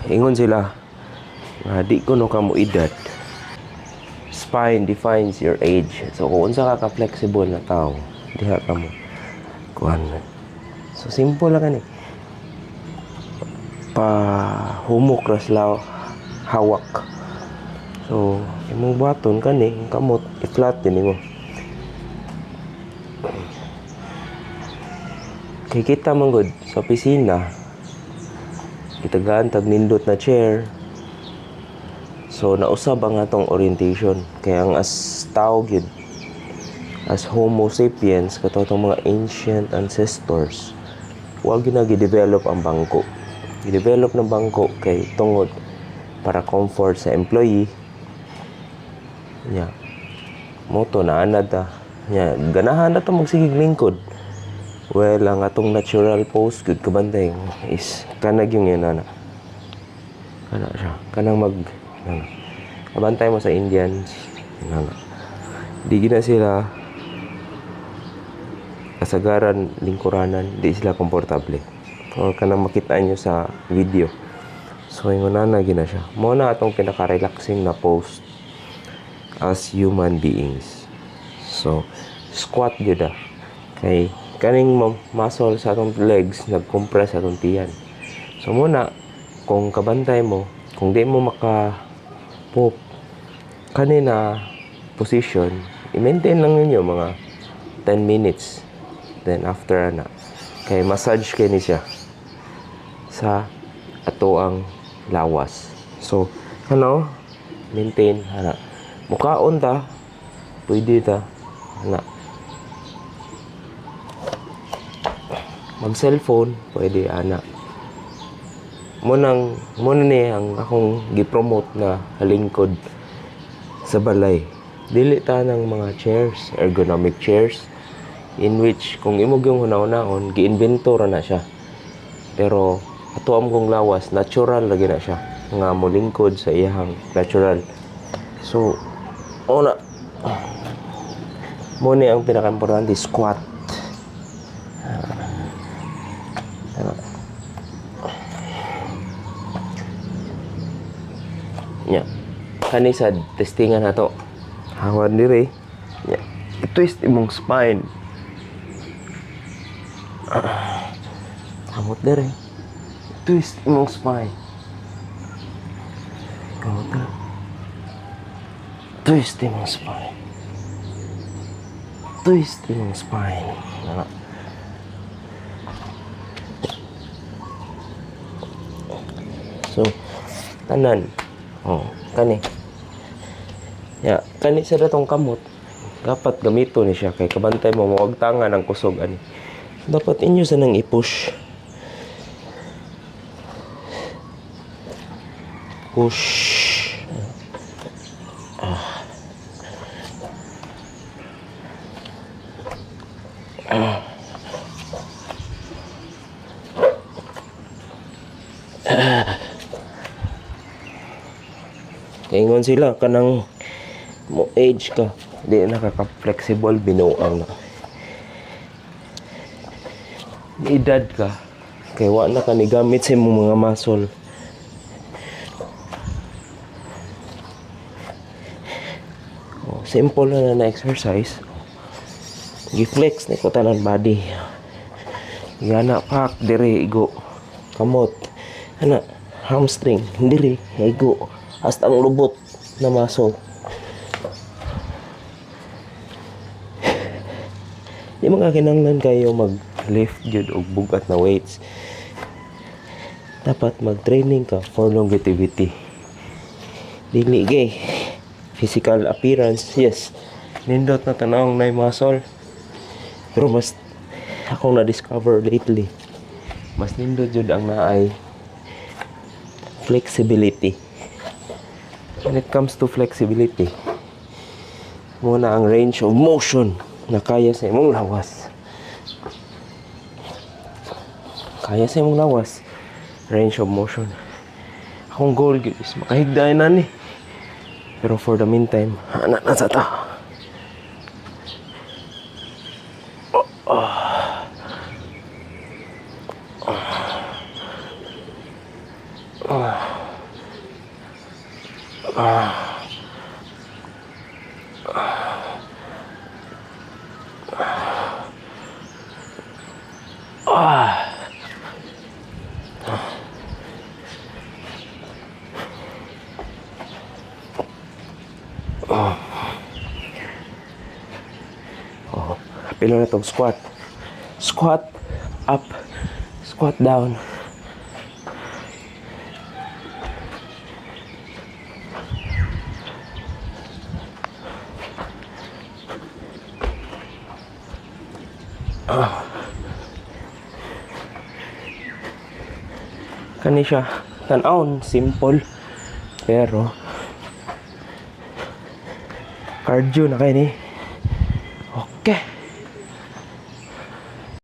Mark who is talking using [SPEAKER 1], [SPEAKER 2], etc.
[SPEAKER 1] ingon sila nga di ko no kamo edad. Spine defines your age. So kung unsa ka ka-flexible na tao, diha ka mo kuan. So simple lang ni. Pa humok ras law hawak. So imong baton kani kamot i-flat din mo. Kay kita man gud sa opisina, gitagaan tag nindot na chair. So nausab ang atong orientation. Kaya ang as tao gyud, as Homo sapiens, kato itong mga ancient ancestors, wag gyud na gi-develop ang bangko. I-develop ng bangko kay tungod para comfort sa employee. Yeah. Moto na anad ta. Yeah. Ganahan na ito magsigig lingkod. Well, ang atong natural pose good kabantay is kanag yung yan ana. Kana siya. Kanang mag abantay mo sa Indians. Di gina sila kasagaran lingkuranan, di sila komportable. O kanang makita nyo sa video. So ingon na gina siya. Mo na atong pinaka-relaxing na pose as human beings. So squat gyud kay kaning muscle sa atong legs nag-compress atong tiyan. So muna kung kabantay mo, kung di mo maka pop kanina position, i-maintain lang ninyo mga 10 minutes. Then after ana, kay massage kay ni siya sa ato ang lawas. So ano, maintain ana. Mukaon ta, pwede ta ana. Mag cellphone pwede ana. Muna ni ang akong gi-promote na halingkod sa balay. Dili ta ng mga chairs, ergonomic chairs, in which kung imog yung hunaw-hunaon, gi-inventor na siya. Pero ato am kong lawas, natural lagi na siya. Nga molingkod sa iyang natural. So, una, muna ang pinaka-importante, squat. Yeah. Kani sa testingan nato. Hawan diri. Yeah. I-twist imong spine. Hamot diri. Twist imong spine. Hamot diri. Twist imong spine. Twist imong spine. So, tanan. Oh, kani. Ya, kani sa datong kamot. Dapat gamito ni siya kay kabantay mo mawag tangan ang kusog ani. Dapat inyo sa nang i-push. Push. Kaingon sila kanang mo age ka, di nakaka-flexible, binuang na. Edad ka, kay wa na ka ni gamit sa imong mga muscle. Simple na exercise. Gi-flex ni ko tanan body. Yana pak dire igo. Kamot. Ana hamstring dire igo. Hasta ang lubot na muscle. Di mga kinanglan kayo mag-lift jud og bugat na weights. Dapat mag-training ka for longevity. Dili gay. Physical appearance, yes. Nindot na tanawang na muscle. Pero mas akong na-discover lately, mas nindot jud ang naay flexibility. When it comes to flexibility, muna ang range of motion na kaya sa imong lawas. Kaya sa imong lawas, range of motion. Akong goal is makahigdayan na ni. Pero for the meantime, anak na sa ta. Pilo na tong squat. Squat up. Squat down. Kani siya tan-awon simple pero cardio na kay ni. Okay.